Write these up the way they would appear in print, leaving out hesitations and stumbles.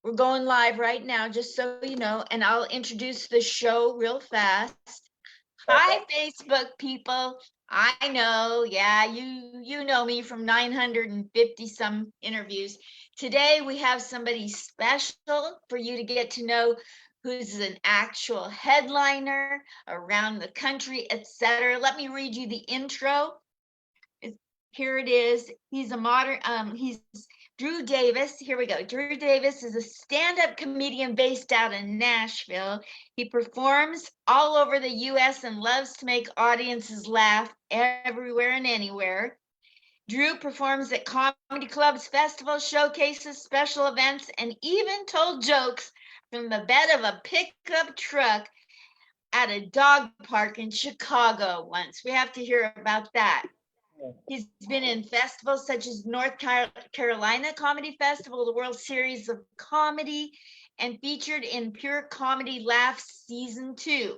We're going live right now, just so you know, and I'll introduce the show real fast. Hi, Perfect. Facebook people. I know, yeah, you know me from 950 some interviews. Today we have somebody special for you to get to know who's an actual headliner around the country, etc. Let me read you the intro. Here it is. He's a modern, he's Drew Davis. Here we go. Drew Davis is a stand-up comedian based out in Nashville. He performs all over the US and loves to make audiences laugh everywhere and anywhere. Drew performs at comedy clubs, festivals, showcases, special events, and even told jokes from the bed of a pickup truck at a dog park in Chicago once. We have to hear about that. He's been in festivals such as North Carolina Comedy Festival, the World Series of Comedy, and featured in Pure Comedy Laughs Season 2.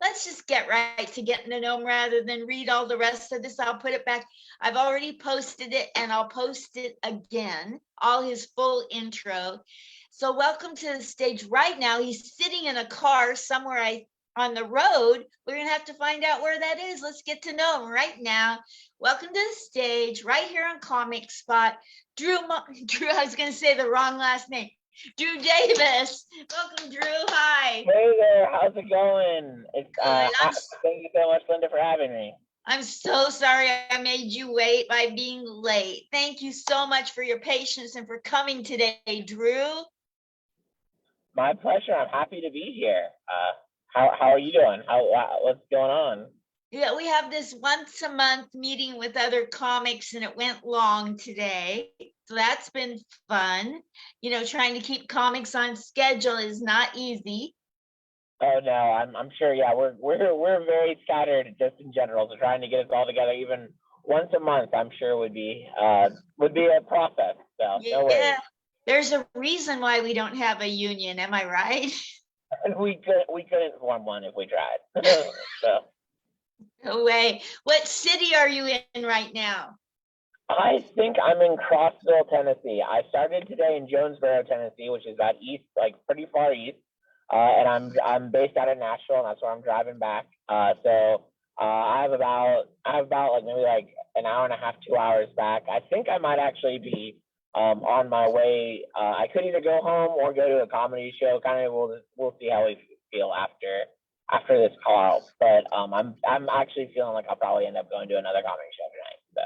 Let's just get right to getting to know him rather than read all the rest of this. I'll put it back. I've already posted it and I'll post it again, all his full intro. So welcome to the stage right now. He's sitting in a car somewhere on the road. We're going to have to find out where that is. Let's get to know him right now. Welcome to the stage right here on Comic Spot. Drew, I was going to say the wrong last name. Drew Davis. Welcome, Drew. Hi. Hey there, how's it going? Good. Thank you so much, Linda, for having me. I'm so sorry I made you wait by being late. Thank you so much for your patience and for coming today, Drew. My pleasure. I'm happy to be here. How are you doing? What's going on? Yeah, we have this once a month meeting with other comics and it went long today. So that's been fun. You know, trying to keep comics on schedule is not easy. Oh no, I'm sure. Yeah, we're very scattered just in general. So trying to get us all together even once a month, I'm sure would be a process. So no Yeah, worries. there's a reason why we don't have a union. Am I right? And we couldn't form one if we tried. So. No way. What city are you in right now? I think I'm in Crossville, Tennessee. I started today in Jonesboro, Tennessee, which is that east, like pretty far east. And I'm based out of Nashville, and that's where I'm driving back. I have about like maybe like an hour and a half, 2 hours back. I think I might actually be on my way. I could either go home or go to a comedy show. Kind of we'll see how we feel after this call. But I'm actually feeling like I'll probably end up going to another comedy show tonight. So.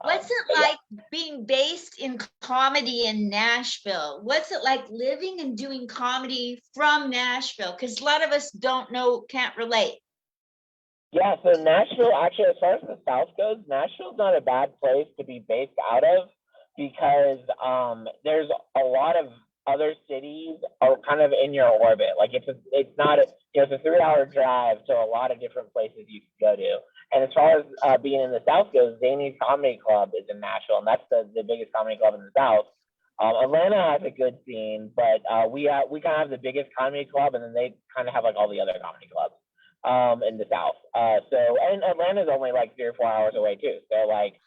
What's it like being based in comedy in Nashville? What's it like living and doing comedy from Nashville? Because a lot of us don't know, can't relate. Yeah, so Nashville, actually, as far as the South goes, Nashville's not a bad place to be based out of because there's a lot of other cities are kind of in your orbit. Like it's not a, it's a 3 hour drive to a lot of different places you can go to. And as far as being in the South goes, Zany's Comedy Club is in Nashville, and that's the biggest comedy club in the South. Atlanta has a good scene, but we kind of have the biggest comedy club, and then they kind of have like all the other comedy clubs in the South. And Atlanta's only like 3 or 4 hours away too. So like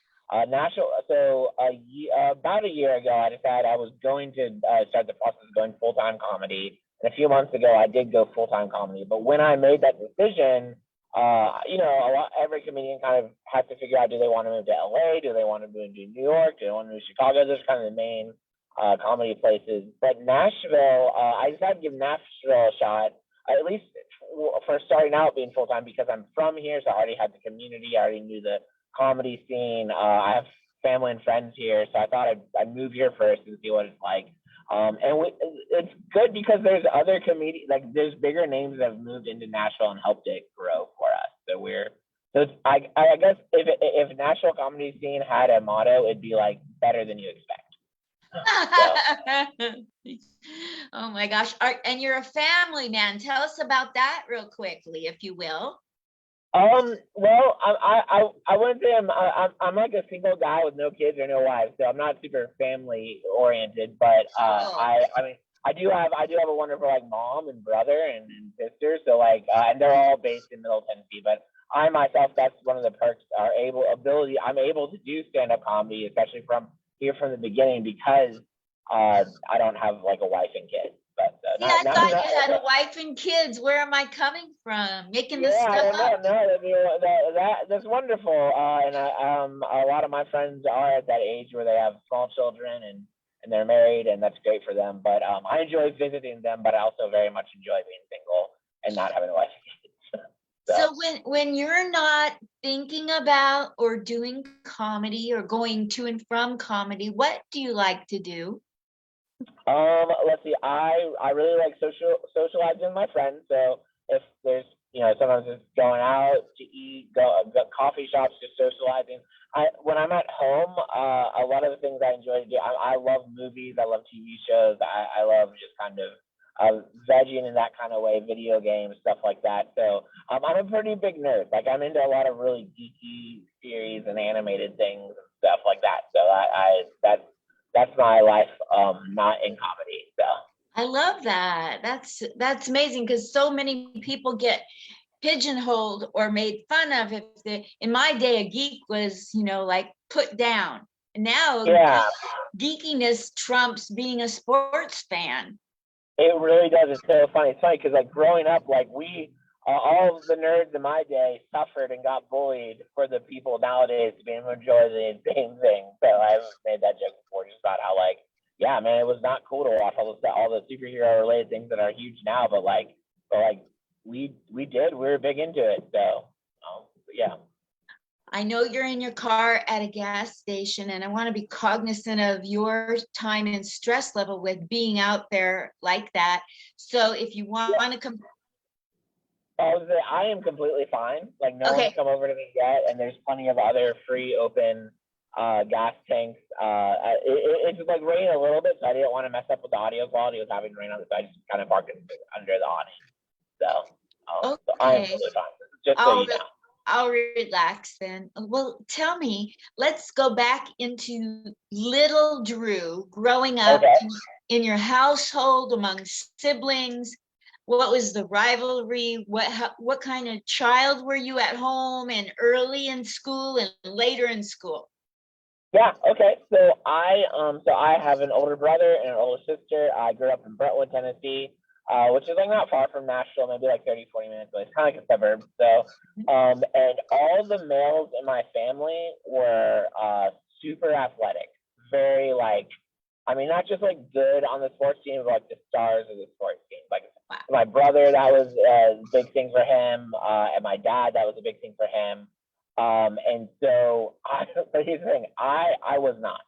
Nashville. So about a year ago, I decided I was going to start the process of going full time comedy. And a few months ago, I did go full time comedy. But when I made that decision, every comedian kind of has to figure out: do they want to move to LA? Do they want to move to New York? Do they want to move to Chicago? Those are kind of the main comedy places. But Nashville, I decided to give Nashville a shot. At least for starting out being full time because I'm from here, so I already had the community, I already knew the comedy scene. I have family and friends here, so I thought I'd move here first and see what it's like. It's good because there's other there's bigger names that have moved into Nashville and helped it grow for us. I guess if Nashville comedy scene had a motto, it'd be like better than you expect. Oh my gosh. And you're a family man. Tell us about that real quickly, if you will. Well, I wouldn't say I'm like a single guy with no kids or no wife, so I'm not super family oriented. But I mean, I do have a wonderful like mom and brother and sister. So like, and they're all based in Middle Tennessee. But I myself, that's one of the perks. I'm able to do stand up comedy, especially from here from the beginning because I don't have like a wife and kids, but See, I thought you had a wife and kids. Where am I coming from? Making this yeah, I stuff don't know. up. No, I mean, that's wonderful. And a lot of my friends are at that age where they have small children and they're married, and that's great for them. But I enjoy visiting them, but I also very much enjoy being single and not having a wife and kids. So when you're not thinking about or doing comedy or going to and from comedy, what do you like to do? Let's see. I really like socializing with my friends. So if there's sometimes it's going out to eat, go coffee shops, just socializing. When I'm at home, a lot of the things I enjoy to do. I love movies. I love TV shows. I love just kind of vegging in that kind of way, video games, stuff like that. So I'm a pretty big nerd. Like I'm into a lot of really geeky series and animated things and stuff like that. So that's my life, not in comedy. So I love that. That's amazing because so many people get pigeonholed or made fun of. If they, in my day, a geek was, like put down. Now yeah, geekiness trumps being a sports fan. it really does. It's so funny. It's funny because like growing up, like we all of the nerds in my day suffered and got bullied for the people nowadays to be able to enjoy the same thing. So I've made that joke before, just about how like, yeah, man, it was not cool to watch all the superhero related things that are huge now, but we were big into it. So yeah. I know you're in your car at a gas station, and I want to be cognizant of your time and stress level with being out there like that. So if you want to come. I am completely fine. Like no Okay. one's come over to me yet, and there's plenty of other free open gas tanks. It's like raining a little bit, so I didn't want to mess up with the audio quality with having rain on the side. I just kind of parked it under the awning. So I am totally fine. Just so you know. I'll relax then. Well, tell me, let's go back into little Drew growing up in your household among siblings. What was the rivalry? What kind of child were you at home and early in school and later in school? Yeah, okay. So I have an older brother and an older sister. I grew up in Brentwood, Tennessee, which is like not far from Nashville, maybe like 30, 40 minutes away. It's kind of like a suburb. So and all the males in my family were super athletic, very like, I mean, not just like good on the sports team, but like the stars of the sports team. Like my brother, that was a big thing for him, and my dad, that was a big thing for him. And so but here's the thing, I was not.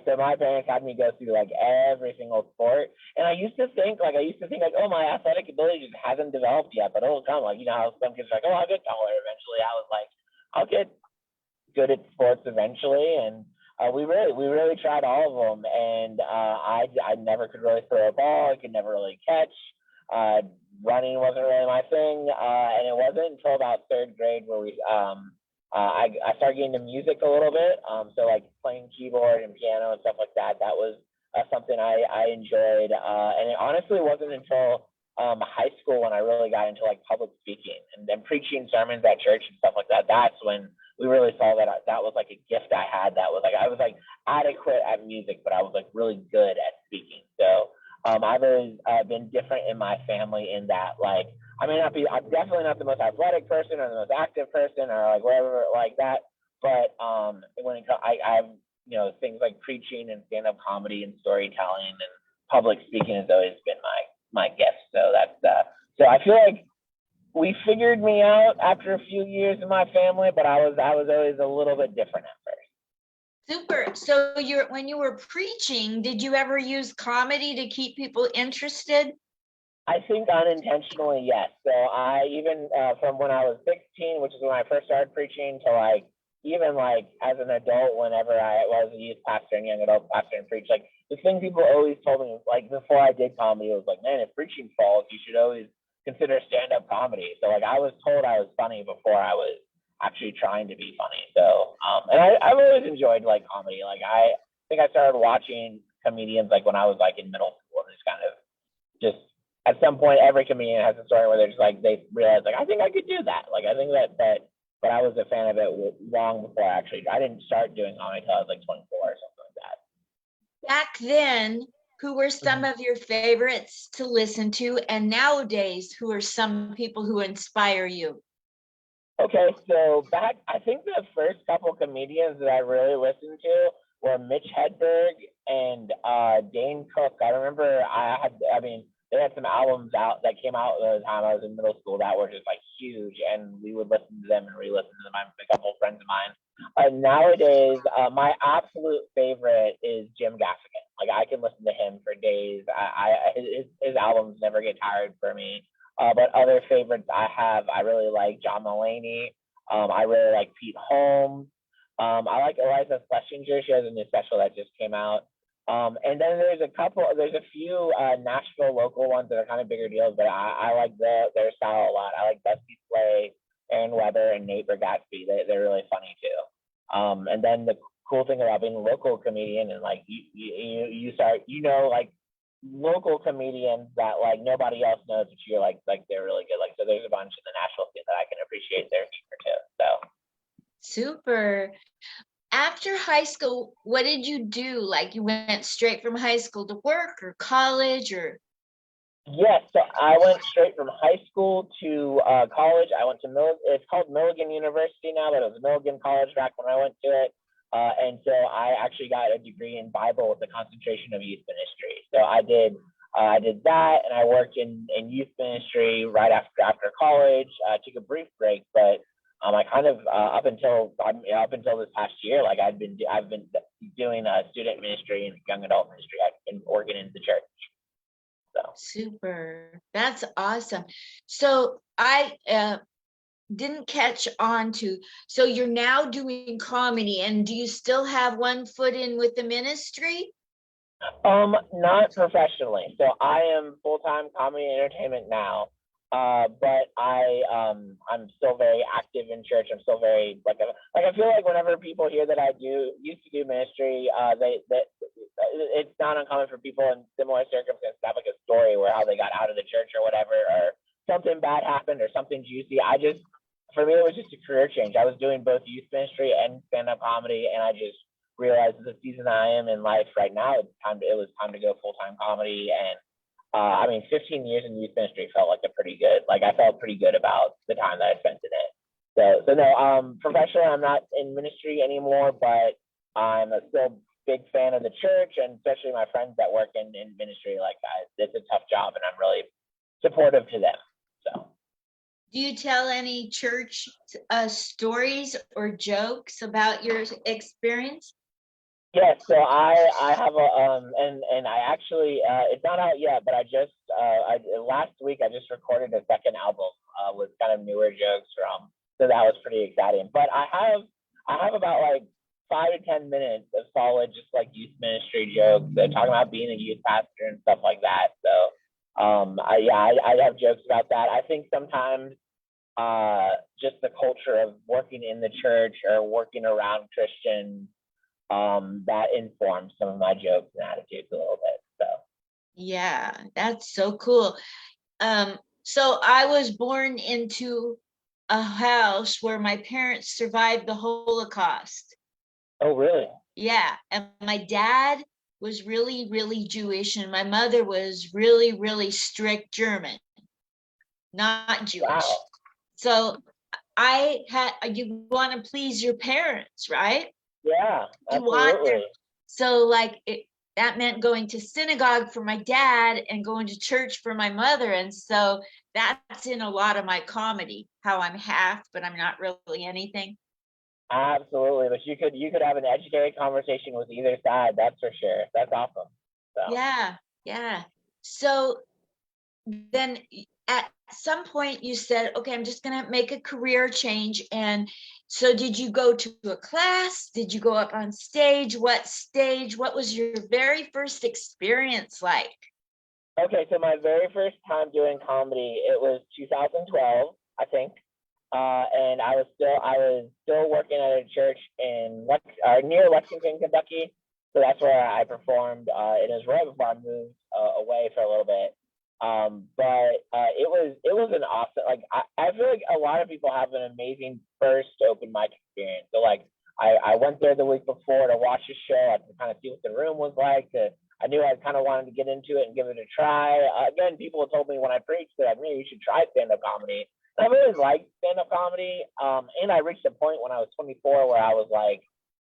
So my parents had me go through like every single sport, and I used to think like, oh, my athletic ability just hasn't developed yet, but it'll come. Like, how some kids are like, oh, I'll get taller eventually. I was like, I'll get good at sports eventually, and we really tried all of them, and I never could really throw a ball. I could never really catch. Running wasn't really my thing, and it wasn't until about third grade where I started getting into music a little bit. So like playing keyboard and piano and stuff like that. That was something I enjoyed, and it honestly wasn't until high school when I really got into like public speaking and then preaching sermons at church and stuff like that. That's when we really saw that that was like a gift I had. That was like, I was like adequate at music, but I was like really good at speaking. So I've always been different in my family in that, like, I'm definitely not the most athletic person or the most active person or like whatever like that. But when it comes, I have, things like preaching and stand-up comedy and storytelling and public speaking has always been my gift. So so I feel like we figured me out after a few years in my family, but I was always a little bit different at first. Super. So when you were preaching, did you ever use comedy to keep people interested? I think unintentionally, yes. So I even from when I was 16, which is when I first started preaching, to like even like as an adult, whenever I was a youth pastor and young adult pastor and preach, like the thing people always told me, like before I did comedy, was like, man, if preaching falls, you should always consider stand-up comedy. So like I was told I was funny before I was actually trying to be funny. So and I've always enjoyed like comedy. Like I think I started watching comedians like when I was like in middle school, and just kind of just at some point every comedian has a story where they're just like, they realize like, I think I could do that. Like I think that but I was a fan of it long before I didn't start doing comedy until I was like 24 or something like that. back then, who were some of your favorites to listen to? And nowadays, who are some people who inspire you? Okay, so I think the first couple comedians that I really listened to were Mitch Hedberg and Dane Cook. I remember they had some albums out that came out at the time I was in middle school that were just like huge, and we would listen to them and re-listen to them. I'm a couple friends of mine. Nowadays, my absolute favorite is Jim Gaffigan. Like I can listen to him for days. His albums never get tired for me. But other favorites I really like John Mulaney. I really like Pete Holmes. I like Eliza Schlesinger. She has a new special that just came out. And then there's a few Nashville local ones that are kind of bigger deals, but I like their style a lot. I like Dusty Slay, Aaron Weber, and Nate Bargatze. They're really funny too. And then the cool thing about being a local comedian and like you start, like local comedians that like nobody else knows, but you're like they're really good. Like so there's a bunch in the Nashville scene that I can appreciate their humor too. So Super. After high school, what did you do? Like you went straight from high school to work or college or? yes, so I went straight from high school to college. I went to it's called Milligan University now, but it was Milligan College back when I went to it. And so I actually got a degree in Bible with a concentration of youth ministry. So I did that, and I worked in youth ministry right after college. I took a brief break, but I kind of up until this past year, like I've been doing student ministry and young adult ministry. I've been working in the church. So Super. That's awesome. So I didn't catch on to, so you're now doing comedy, and do you still have one foot in with the ministry? not professionally. So I am full-time comedy and entertainment now. But I'm still very active in church. I'm still very I feel like whenever people hear that I used to do ministry, it's not uncommon for people in similar circumstances to have like a story where how they got out of the church or whatever, or something bad happened or something juicy. For me, it was just a career change. I was doing both youth ministry and stand-up comedy, and I just realized the season I am in life right now, it was time to go full-time comedy. And 15 years in youth ministry felt like I felt pretty good about the time that I spent in it. So no, professionally, I'm not in ministry anymore, but I'm still big fan of the church, and especially my friends that work in ministry. It's a tough job, and I'm really supportive to them. So. Do you tell any church stories or jokes about your experience? Yes, so I have and I actually it's not out yet, but last week I just recorded a second album with kind of newer jokes from, so that was pretty exciting. But I have about like 5 to 10 minutes of solid just like youth ministry jokes, talking about being a youth pastor and stuff like that. So I have jokes about that. I think sometimes just the culture of working in the church or working around Christians, that informs some of my jokes and attitudes a little bit. So Yeah, that's so cool. So I was born into a house where my parents survived the Holocaust. Oh, really? Yeah, and my dad was really, really Jewish, and my mother was really, really strict German, not Jewish. Wow. So you want to please your parents, right? Yeah, You want absolutely. So that meant going to synagogue for my dad and going to church for my mother. And so that's in a lot of my comedy, how I'm half, but I'm not really anything. Absolutely, but you could have an educated conversation with either side. That's for sure. That's awesome. So. Yeah. So then at some point you said, okay, I'm just going to make a career change. And so did you go to a class? Did you go up on stage? What stage? What was your very first experience like? Okay, so my very first time doing comedy, it was 2012, I think. And I was still working at a church in near Lexington, Kentucky. So that's where I performed. It was right before I moved away for a little bit. But it was an awesome, I feel like a lot of people have an amazing first open mic experience. So I went there the week before to watch the show, to kind of see what the room was like. I knew I kind of wanted to get into it and give it a try. Again, people have told me when I preached that maybe you should try stand-up comedy. And I've always liked stand-up comedy, and I reached a point when I was 24 where I was like,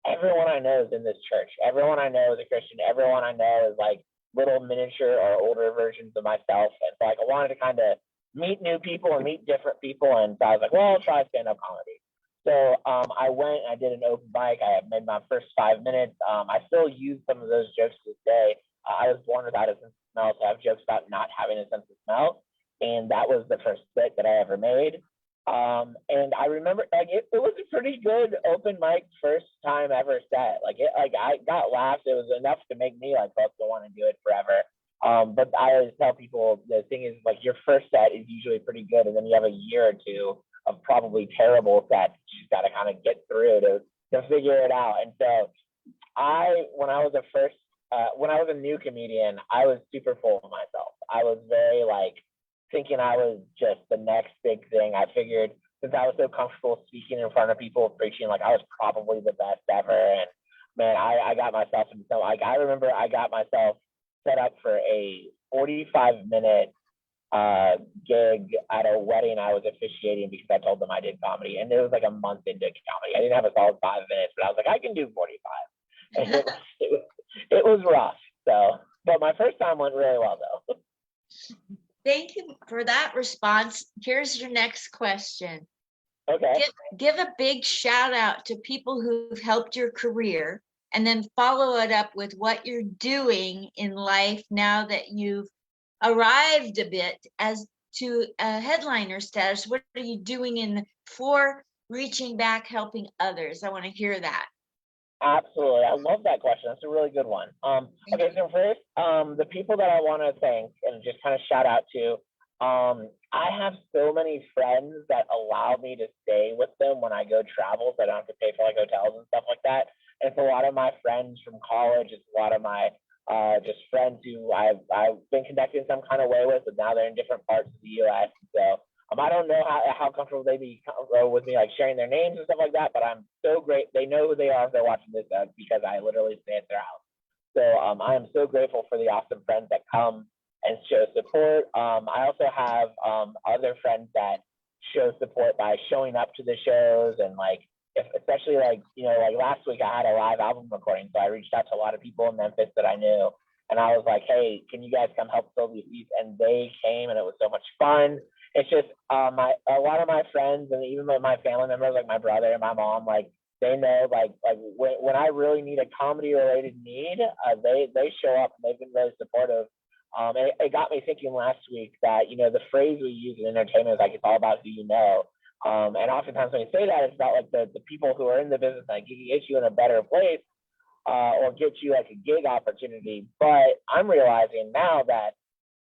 everyone I know is in this church. Everyone I know is a Christian. Everyone I know is like little miniature or older versions of myself. And so like I wanted to kind of meet new people and meet different people. And so I was like, well, I'll try stand-up comedy. So I went and I did an open mic. I made my first 5 minutes. I still use some of those jokes to this day. I was born without a sense of smell, so I have jokes about not having a sense of smell. And that was the first bit that I ever made. And I remember like it was a pretty good open mic first time ever set. Like I got laughs. It was enough to make me like love to want to do it forever. But I always tell people the thing is like your first set is usually pretty good, and then you have a year or two of probably terrible sets. You just got to kind of get through to figure it out. And so when I was a new comedian, I was super full of myself. I was very like thinking I was just the next big thing. I figured since I was so comfortable speaking in front of people, preaching, like I was probably the best ever. And man, I got myself into some, like I remember I got myself set up for a 45-minute gig at a wedding I was officiating because I told them I did comedy, and it was like a month into comedy. I didn't have a solid 5 minutes, but I was like, I can do 45. And it was rough. So, but my first time went really well though. Thank you for that response. Here's your next question. Okay. Give a big shout out to people who've helped your career, and then follow it up with what you're doing in life now that you've arrived a bit as to a headliner status. What are you doing for reaching back, helping others? I want to hear that. Absolutely. I love that question. That's a really good one. Okay, so first, the people that I want to thank and just kind of shout out to, I have so many friends that allow me to stay with them when I go travel, so I don't have to pay for like hotels and stuff like that. And it's a lot of my friends from college. It's a lot of my just friends who I've been connected in some kind of way with, but now they're in different parts of the U.S. So I don't know how comfortable they be with me, like sharing their names and stuff like that, but I'm so great. They know who they are if they're watching this because I literally stay at their house. So I am so grateful for the awesome friends that come and show support. I also have other friends that show support by showing up to the shows, and like, especially like, like last week I had a live album recording, so I reached out to a lot of people in Memphis that I knew, and I was like, hey, can you guys come help fill these seats? And they came, and it was so much fun. It's just a lot of my friends and even my family members, like my brother and my mom, like they know like when I really need a comedy related need, they show up, and they've been really supportive. It got me thinking last week that the phrase we use in entertainment is like it's all about who you know. And oftentimes when you say that, it's about like the people who are in the business that get you in a better place, or get you like a gig opportunity. But I'm realizing now that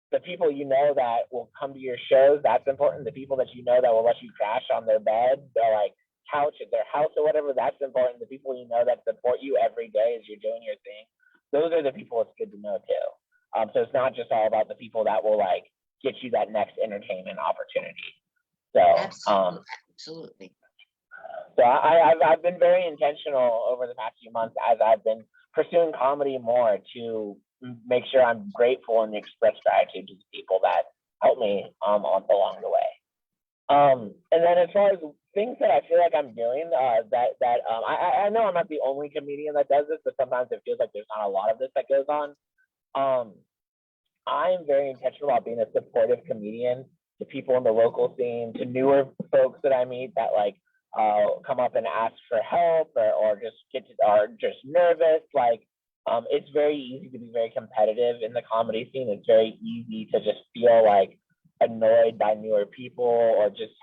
the people that will come to your shows, that's important. The people that that will let you crash on their bed, their like couch at their house or whatever, that's important. The people that support you every day as you're doing your thing, those are the people it's good to know too. So it's not just all about the people that will like get you that next entertainment opportunity. So Absolutely. So I've been very intentional over the past few months as I've been pursuing comedy more to make sure I'm grateful and express gratitude to the people that help me along the way. And then as far as things that I feel like I'm doing, I know I'm not the only comedian that does this, but sometimes it feels like there's not a lot of this that goes on. I'm very intentional about being a supportive comedian to people in the local scene, to newer folks that I meet that like come up and ask for help or just nervous. Like it's very easy to be very competitive in the comedy scene. It's very easy to just feel like annoyed by newer people, or just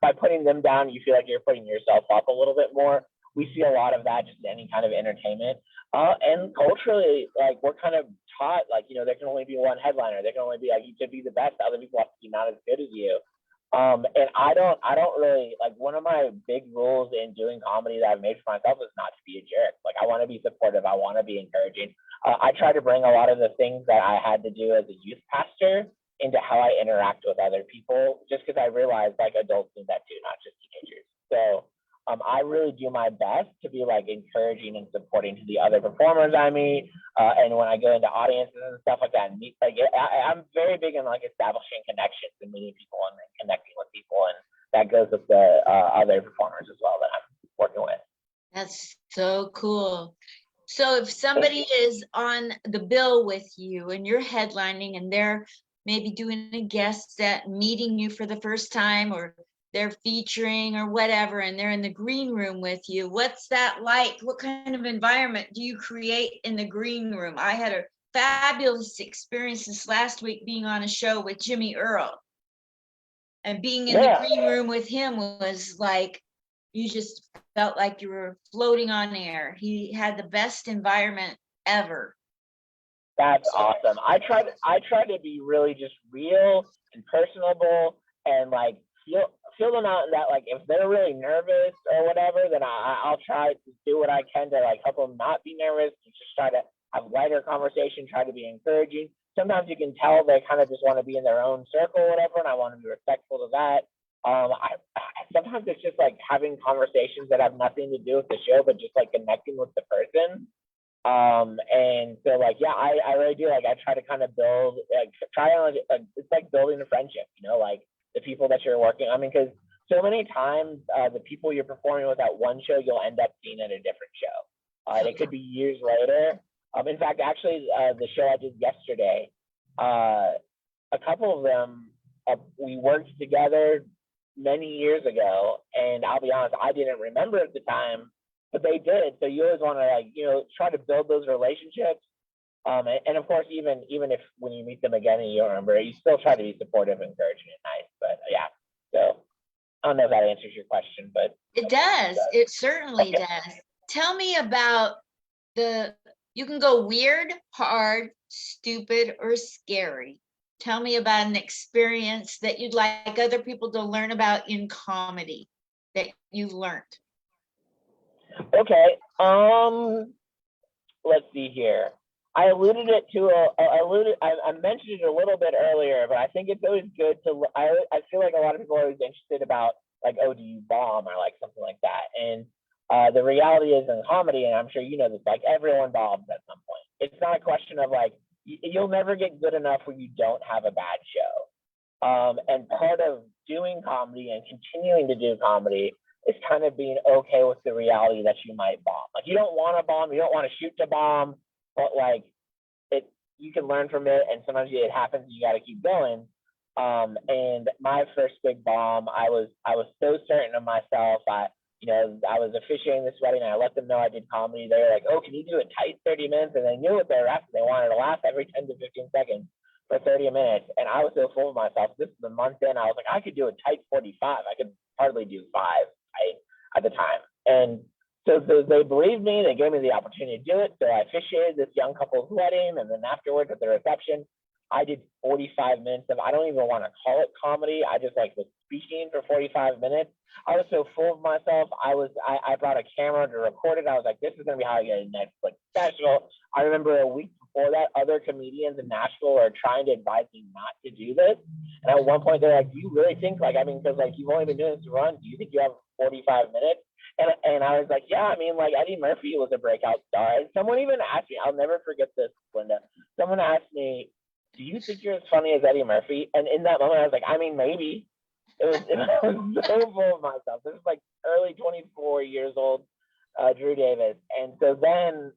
by putting them down, you feel like you're putting yourself up a little bit more. We see a lot of that just in any kind of entertainment. And culturally, like we're kind of taught, like, there can only be one headliner. There can only be like, you could be the best. Other people have to be not as good as you. And I don't really like, one of my big rules in doing comedy that I've made for myself is not to be a jerk. Like I want to be supportive. I want to be encouraging. I try to bring a lot of the things that I had to do as a youth pastor into how I interact with other people, just because I realized like adults need that too, not just teenagers. So I really do my best to be like encouraging and supporting to the other performers I meet, and when I go into audiences and stuff like that. Meet, like I'm very big in like establishing connections and meeting people and connecting with people, and that goes with the other performers as well that I'm working with. That's so cool. So if somebody is on the bill with you and you're headlining and they're maybe doing a guest set, meeting you for the first time, or they're featuring or whatever, and they're in the green room with you, what's that like? What kind of environment do you create in the green room? I had a fabulous experience this last week being on a show with Jimmy Earl. And being in the green room with him was like, you just felt like you were floating on air. He had the best environment ever. That's awesome. I try to be really just real and personable, and like feel them out, in that like if they're really nervous or whatever, then I'll try to do what I can to like help them not be nervous, to just try to have lighter conversation, try to be encouraging. Sometimes you can tell they kind of just want to be in their own circle or whatever, and I want to be respectful to that. Sometimes it's just like having conversations that have nothing to do with the show, but just like connecting with the person. And so like, yeah, I really do, like I try to kind of build, like it's like building a friendship, like the people that you're working, I mean, because so many times the people you're performing with at one show, you'll end up seeing at a different show. And it could be years later. In fact, actually, the show I did yesterday, a couple of them, we worked together many years ago, and I'll be honest, I didn't remember at the time, but they did. So you always want to like, try to build those relationships. And of course, even if when you meet them again and you don't remember, you still try to be supportive, encouraging, and nice. But yeah, so I don't know if that answers your question, but it does. It certainly does. Tell me about you can go weird, hard, stupid, or scary. Tell me about an experience that you'd like other people to learn about in comedy that you've learned. Okay. Let's see here. I alluded it to I mentioned it a little bit earlier, but I think it's always good to. I feel like a lot of people are always interested about like, oh, do you bomb or like something like that? And the reality is in comedy, and I'm sure you know this, like everyone bombs at some point. It's not a question of like you'll never get good enough when you don't have a bad show. And part of doing comedy and continuing to do comedy is kind of being okay with the reality that you might bomb. Like you don't want to bomb, you don't want to shoot to bomb, but like you can learn from it, and sometimes it happens. You got to keep going. And my first big bomb, I was so certain of myself. I was officiating this wedding, and I let them know I did comedy. They were like, "Oh, can you do a tight 30 minutes?" And they knew what they were after. They wanted to laugh every 10 to 15 seconds for 30 minutes. And I was so full of myself. This is a month in. I was like, I could do a tight 45. I could hardly do 5 at the time. And so they believed me. They gave me the opportunity to do it. So I officiated this young couple's wedding, and then afterwards at the reception, I did 45 minutes of, I don't even want to call it comedy. I just like was speaking for 45 minutes. I was so full of myself. I brought a camera to record it. I was like, this is going to be how I get a Netflix special. I remember a week before that, other comedians in Nashville are trying to advise me not to do this. And at one point they're like, do you really think, like, I mean, because like you've only been doing this run, do you think you have 45 minutes? And I was like, yeah, I mean, like Eddie Murphy was a breakout star. And someone even asked me, I'll never forget this, Linda. Someone asked me, do you think you're as funny as Eddie Murphy? And in that moment, I was like, I mean, maybe. I was so full of myself. This is like early 24 years old, Drew Davis. And so then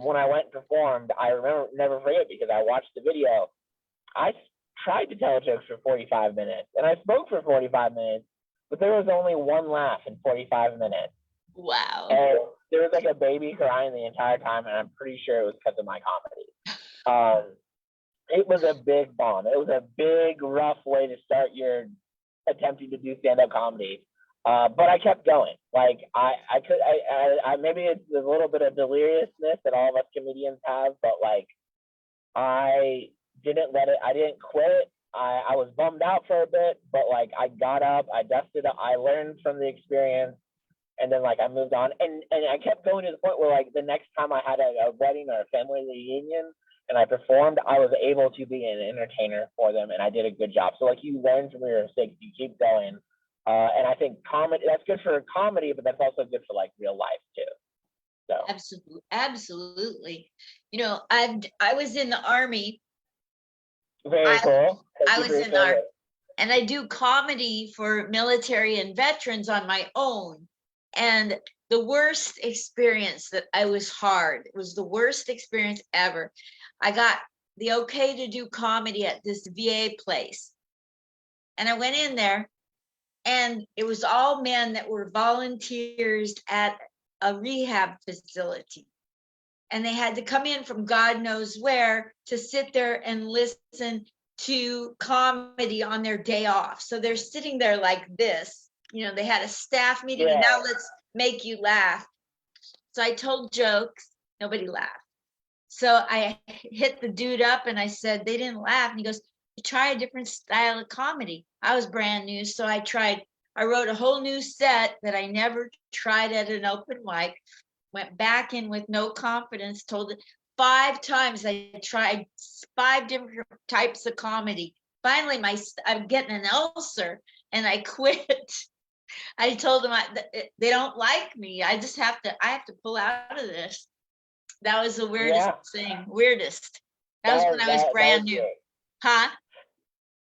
when I went and performed, I remember, never forget, because I watched the video. I tried to tell jokes for 45 minutes, and I spoke for 45 minutes, but there was only one laugh in 45 minutes. Wow. And there was like a baby crying the entire time, and I'm pretty sure it was because of my comedy. It was a big bomb. It was a big, rough way to start your attempting to do stand-up comedy. But I kept going. Like I maybe it's a little bit of deliriousness that all of us comedians have, but like I didn't let it. I didn't quit. I was bummed out for a bit, but like I got up, I dusted up, I learned from the experience, and then like I moved on, and I kept going to the point where like the next time I had a wedding or a family reunion and I performed, I was able to be an entertainer for them, and I did a good job. So like you learn from your mistakes, you keep going. And I think comedy, that's good for comedy, but that's also good for like real life too. So Absolutely, absolutely. You know, I was in the Army. very I cool. Thank I you for was your in our service. and I do comedy for military and veterans on my own. And the worst experience that I was hard. It was the worst experience ever. I got the okay to do comedy at this VA place. And I went in there and it was all men that were volunteers at a rehab facility. And they had to come in from God knows where to sit there and listen to comedy on their day off. So they're sitting there like this. You know, they had a staff meeting and now Yeah. let's make you laugh. So I told jokes, nobody laughed. So I hit the dude up and I said, they didn't laugh. And he goes, try a different style of comedy. I was brand new. So I wrote a whole new set that I never tried at an open mic, went back in with no confidence, told it 5 times. I tried 5 different types of comedy. Finally, I'm getting an ulcer and I quit. I told them they don't like me. I have to pull out of this. That was the weirdest Yeah. thing. Weirdest. That was when I was brand new. Weird. Huh?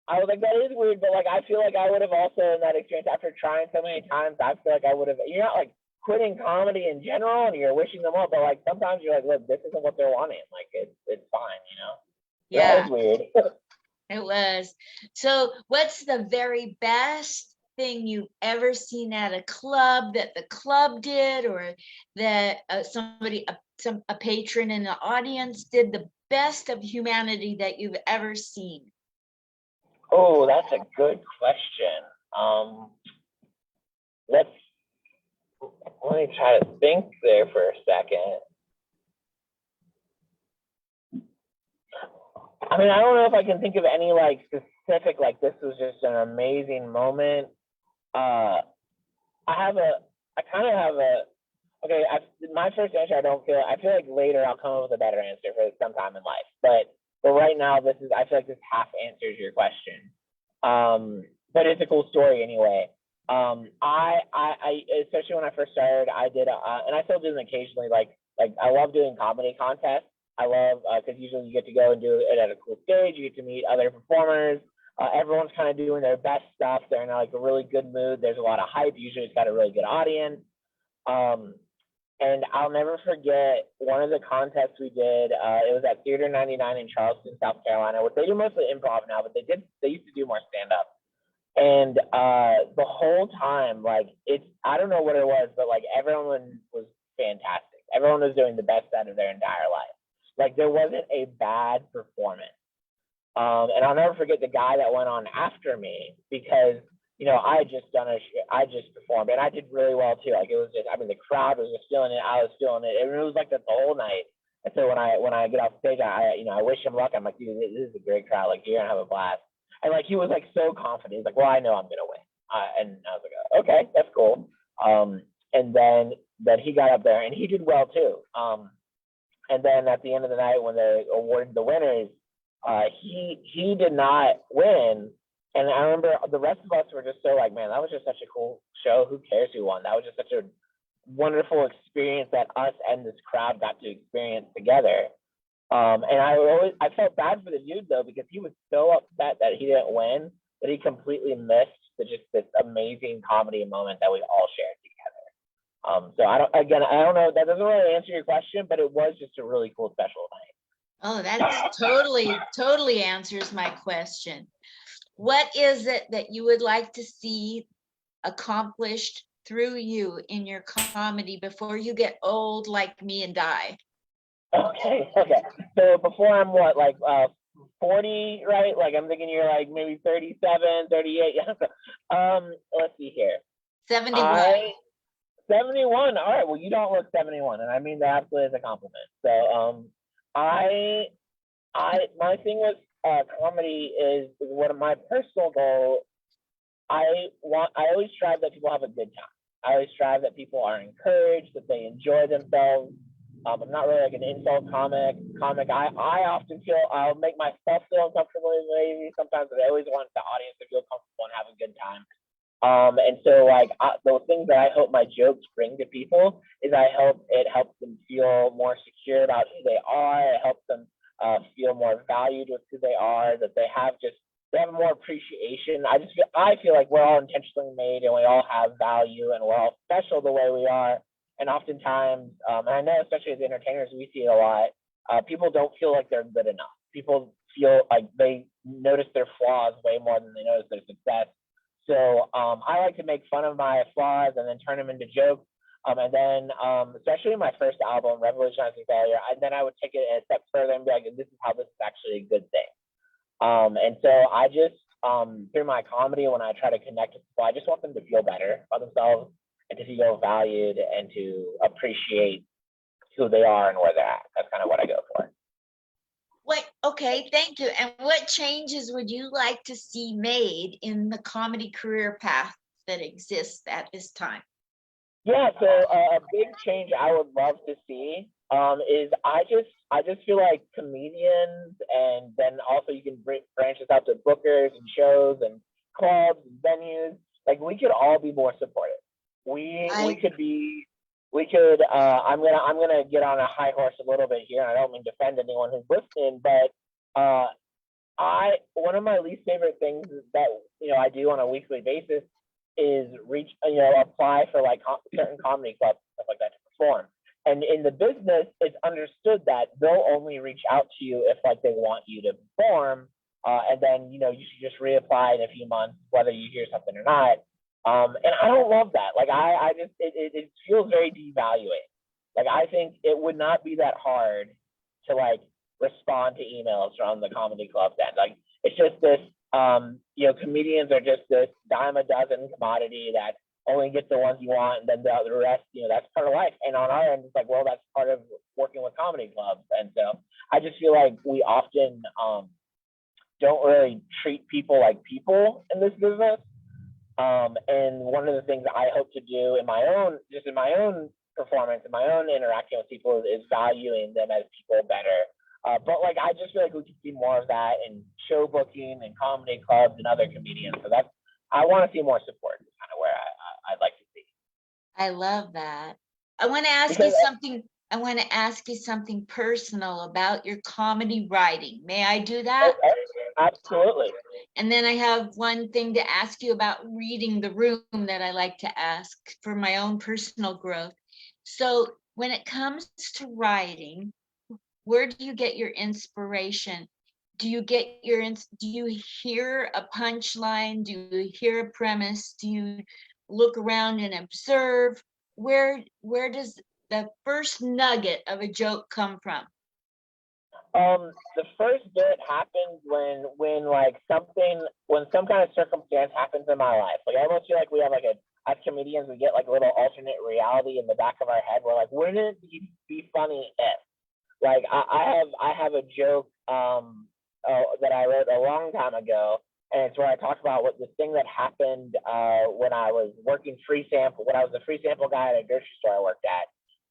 I was like, that is weird, but like, I feel like I would have also in that experience after trying so many times. I feel like I would have. You're not like quitting comedy in general, and you're wishing them well, but like sometimes you're like, look, this isn't what they're wanting. Like it's fine, you know. Yeah, that was weird. it was. So, what's the very best thing you've ever seen at a club that the club did, or that a patron in the audience did? The best of humanity that you've ever seen? Oh, that's a good question. Let's let me try to think there for a second. I mean, I don't know if I can think of any like specific, like this was just an amazing moment. I kind of have a, okay, my first answer, I feel like later I'll come up with a better answer for sometime in life. But right now, I feel like this half answers your question. But it's a cool story anyway. I especially when I first started, I did, and I still do them occasionally. Like I love doing comedy contests. I love because usually you get to go and do it at a cool stage. You get to meet other performers. Everyone's kind of doing their best stuff. They're in like a really good mood. There's a lot of hype. Usually, it's got a really good audience. And I'll never forget one of the contests we did. It was at Theater 99 in Charleston, South Carolina, which they do mostly improv now, but they used to do more stand up. And the whole time, like I don't know what it was, but like everyone was fantastic. Everyone was doing the best out of their entire life. Like there wasn't a bad performance. And I'll never forget the guy that went on after me because I just performed and I did really well too. Like it was just, I mean, the crowd was just feeling it. I was feeling it. And it was like that the whole night. And so when I get off stage, I wish him luck. I'm like, dude, this is a great crowd. Like you're gonna have a blast. And like he was like so confident. He's like, well, I know I'm gonna win. And I was like, okay, that's cool. And then he got up there and he did well too. And then at the end of the night when they awarded the winners, he did not win. And I remember the rest of us were just so like, man, that was just such a cool show. Who cares who won? That was just such a wonderful experience that us and this crowd got to experience together. And I felt bad for the dude though, because he was so upset that he didn't win, that he completely missed this amazing comedy moment that we all shared together. So I don't know, that doesn't really answer your question, but it was just a really cool special night. Oh, that totally answers my question. What is it that you would like to see accomplished through you in your comedy before you get old like me and die? Okay. So before I'm what, like 40, right? Like I'm thinking you're like maybe 37, 38. Let's see here. 71. 71. All right. Well, you don't look 71, and I mean that absolutely as a compliment. So my thing with comedy is one of my personal goals. I always strive that people have a good time. I always strive that people are encouraged, that they enjoy themselves. I'm not really like an insult comic. I often feel I'll make myself feel uncomfortable maybe sometimes, but I always want the audience to feel comfortable and have a good time. And so like the things that I hope my jokes bring to people is I hope it helps them feel more secure about who they are. It helps them feel more valued with who they are, that they have more appreciation. I feel like we're all intentionally made and we all have value and we're all special the way we are. And oftentimes, and I know especially as entertainers, we see it a lot. People don't feel like they're good enough. People feel like they notice their flaws way more than they notice their success. So I like to make fun of my flaws and then turn them into jokes. And then, especially in my first album, Revolutionizing Failure, and then I would take it a step further and be like, this is how this is actually a good thing. And so I just, through my comedy, when I try to connect with people, I just want them to feel better about themselves and to feel valued and to appreciate who they are and where they're at. That's kind of what I go for. Okay, thank you. And what changes would you like to see made in the comedy career path that exists at this time? Yeah, so a big change I would love to see is I just feel like comedians, and then also you can branch this out to bookers and shows and clubs and venues. Like we could all be more supportive. We could be we could I'm gonna get on a high horse a little bit here, and I don't mean to offend anyone who's listening, but I one of my least favorite things that I do on a weekly basis is apply for like certain comedy clubs stuff like that to perform. And in the business, it's understood that they'll only reach out to you if like they want you to perform, and then you should just reapply in a few months whether you hear something or not. And I don't love that. Like I just it feels very devaluing. Like I think it would not be that hard to like respond to emails from the comedy club end. Like it's just this comedians are just this dime a dozen commodity that only get the ones you want, and then the rest, that's part of life. And on our end, it's like, well, that's part of working with comedy clubs. And so I just feel like we often don't really treat people like people in this business. And one of the things that I hope to do in my own performance, in my own interaction with people is valuing them as people better. But like, I just feel like we could see more of that in show booking and comedy clubs and other comedians. So I want to see more support. Is kind of where I'd like to see. I love that. I want to ask you something. I want to ask you something personal about your comedy writing. May I do that? Okay. Absolutely. And then I have one thing to ask you about reading the room that I like to ask for my own personal growth. So when it comes to writing, where do you get your inspiration? Do you hear a punchline? Do you hear a premise? Do you look around and observe? Where does the first nugget of a joke come from? The first bit happens when some kind of circumstance happens in my life. Like I almost feel like we have as comedians, we get like a little alternate reality in the back of our head. We're like, wouldn't it be funny if? Like I have a joke that I wrote a long time ago, and it's where I talk about this thing that happened when I was working free sample, when I was a free sample guy at a grocery store I worked at.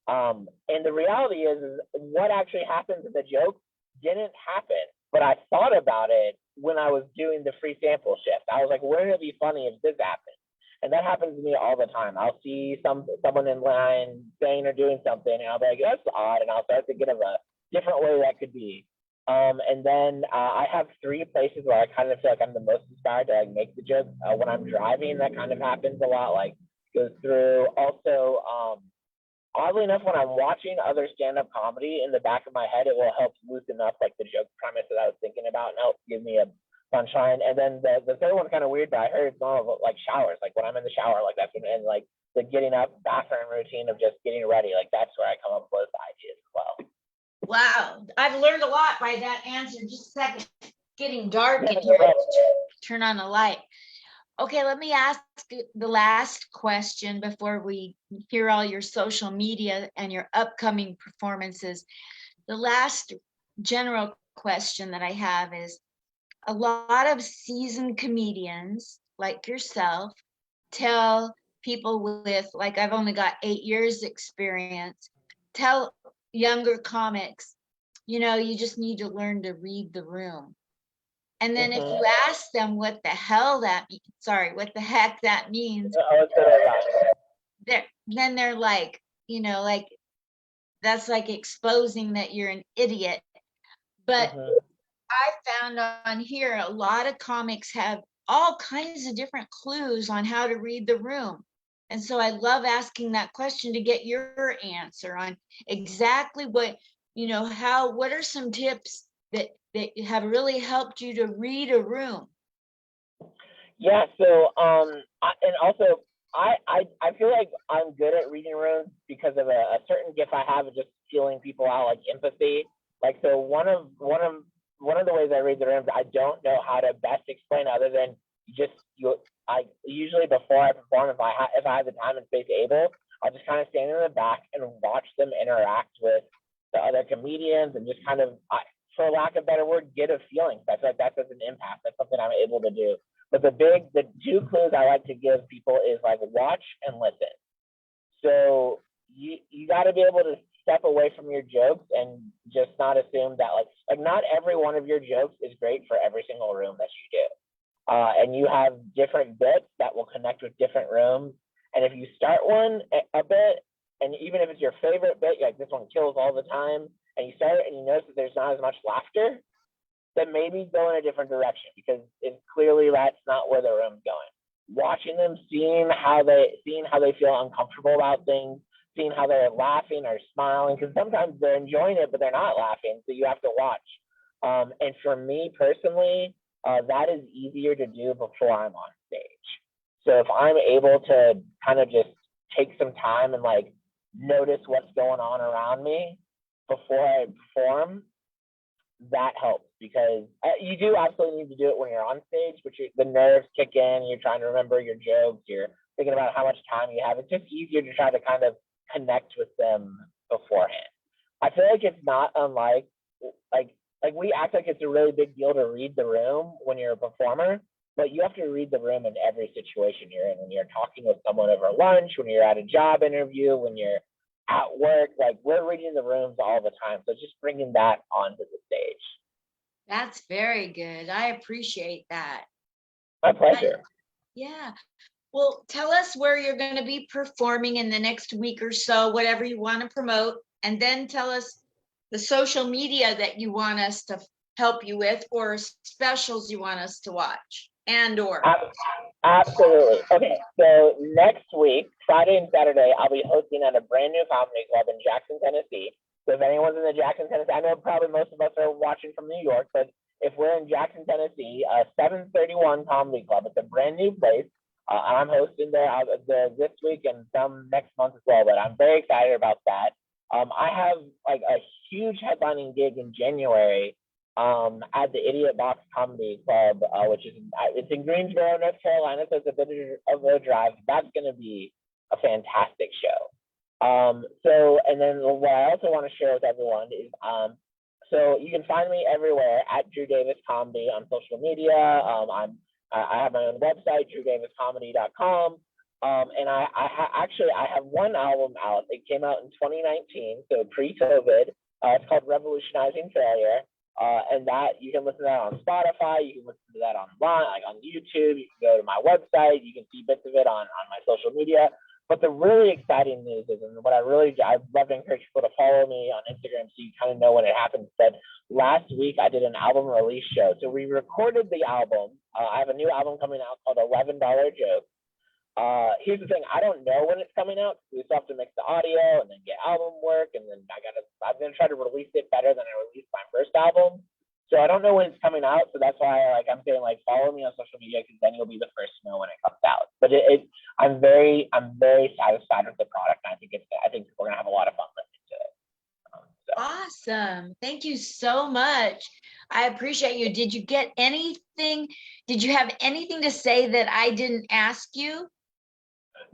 And the reality is what actually happens in the joke didn't happen, but I thought about it when I was doing the free sample shift. I was like, wouldn't it be funny if this happened? And that happens to me all the time. I'll see someone in line saying or doing something, and I'll be like, that's odd, and I'll start thinking of a different way that could be. And then I have three places where I kind of feel like I'm the most inspired to like make the joke. When I'm driving, that kind of happens a lot. Like goes through. Also, oddly enough, when I'm watching other stand-up comedy, in the back of my head, it will help loosen up like the joke premise that I was thinking about and help give me a punchline. And then the third one's kind of weird, but I heard it's more of like showers. Like when I'm in the shower, like that's when, and like the getting up bathroom routine of just getting ready, like that's where I come up with ideas as well. Wow, I've learned a lot by that answer. Just a second, getting dark in here. Turn on the light. Okay, let me ask the last question before we hear all your social media and your upcoming performances. The last general question that I have is, a lot of seasoned comedians like yourself tell people with, like, I've only got 8 years experience, tell younger comics, you just need to learn to read the room. And then if you ask them what the hell that means, sorry, what the heck that means, then they're like, like that's like exposing that you're an idiot. But I found on here a lot of comics have all kinds of different clues on how to read the room. And so I love asking that question to get your answer on exactly what, what are some tips that have really helped you to read a room? Yeah, so and also I feel like I'm good at reading rooms because of a certain gift I have of just feeling people out, like empathy. Like, so one of the ways I read the rooms, I don't know how to best explain other than I usually before I perform, if I have the time and space able, I'll just kind of stand in the back and watch them interact with the other comedians and just kind of, for lack of a better word, get a feeling. I feel like that does an impact. That's something I'm able to do. But the two clues I like to give people is like watch and listen. So you got to be able to step away from your jokes and just not assume that like not every one of your jokes is great for every single room that you do. And you have different bits that will connect with different rooms. And if you start one a bit, and even if it's your favorite bit, like this one kills all the time, and you start it and you notice that there's not as much laughter, then maybe go in a different direction because it's clearly that's not where the room's going. Watching them, seeing how they feel uncomfortable about things, seeing how they're laughing or smiling, because sometimes they're enjoying it but they're not laughing, so you have to watch. And for me personally, that is easier to do before I'm on stage. So if I'm able to kind of just take some time and like notice what's going on around me before I perform, that helps because you do absolutely need to do it when you're on stage, but the nerves kick in, you're trying to remember your jokes, you're thinking about how much time you have. It's just easier to try to kind of connect with them beforehand. I feel like it's not unlike like we act like it's a really big deal to read the room when you're a performer, but you have to read the room in every situation you're in. When you're talking with someone over lunch, when you're at a job interview, when you're at work, like we're reading the rooms all the time. So just bringing that onto the stage. That's very good. I appreciate that. My pleasure. Yeah. Well, tell us where you're going to be performing in the next week or so, whatever you want to promote, and then tell us the social media that you want us to help you with or specials you want us to watch and/or. Absolutely. Okay, so next week, Friday and Saturday, I'll be hosting at a brand new comedy club in Jackson, Tennessee. So if anyone's in the Jackson, Tennessee, I know probably most of us are watching from New York, but if we're in Jackson, Tennessee, 731 Comedy Club, it's a brand new place. I'm hosting there this week and some next month as well, but I'm very excited about that. I have like a huge headlining gig in January at the Idiot Box Comedy Club, which is it's in Greensboro, North Carolina, so it's a bit of a drive. That's going to be a fantastic show. So, and then what I also want to share with everyone is, so you can find me everywhere at Drew Davis Comedy on social media. I have my own website, drewdaviscomedy.com. And I have one album out. It came out in 2019, so pre-COVID. It's called Revolutionizing Failure. And that you can listen to that on Spotify, you can listen to that online, like on YouTube, you can go to my website, you can see bits of it on my social media. But the really exciting news is, and what I'd love to encourage people to follow me on Instagram so you kind of know when it happens, that last week I did an album release show. So we recorded the album. I have a new album coming out called $11 Joke. Here's the thing, I don't know when it's coming out. We still have to mix the audio and then get album work, and then I'm gonna try to release it better than I released my first album. So I don't know when it's coming out, so that's why I'm saying follow me on social media because then you'll be the first to know when it comes out. But I'm very satisfied with the product. And I think we're gonna have a lot of fun listening to it. So. Awesome. Thank you so much. I appreciate you. Did you get anything? Did you have anything to say that I didn't ask you?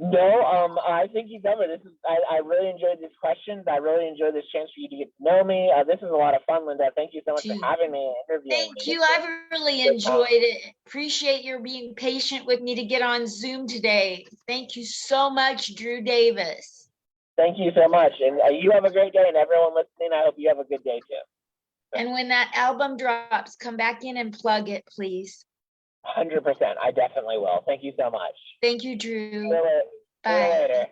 No, I think you covered this. I really enjoyed these questions. I really enjoyed this chance for you to get to know me. This is a lot of fun, Linda. Thank you so much for having me and interviewing me. Thank you. I've really enjoyed it. Appreciate your being patient with me to get on Zoom today. Thank you so much, Drew Davis. Thank you so much. And you have a great day. And everyone listening, I hope you have a good day too. And when that album drops, come back in and plug it, please. 100%. I definitely will. Thank you so much. Thank you, See Drew. you later. Bye.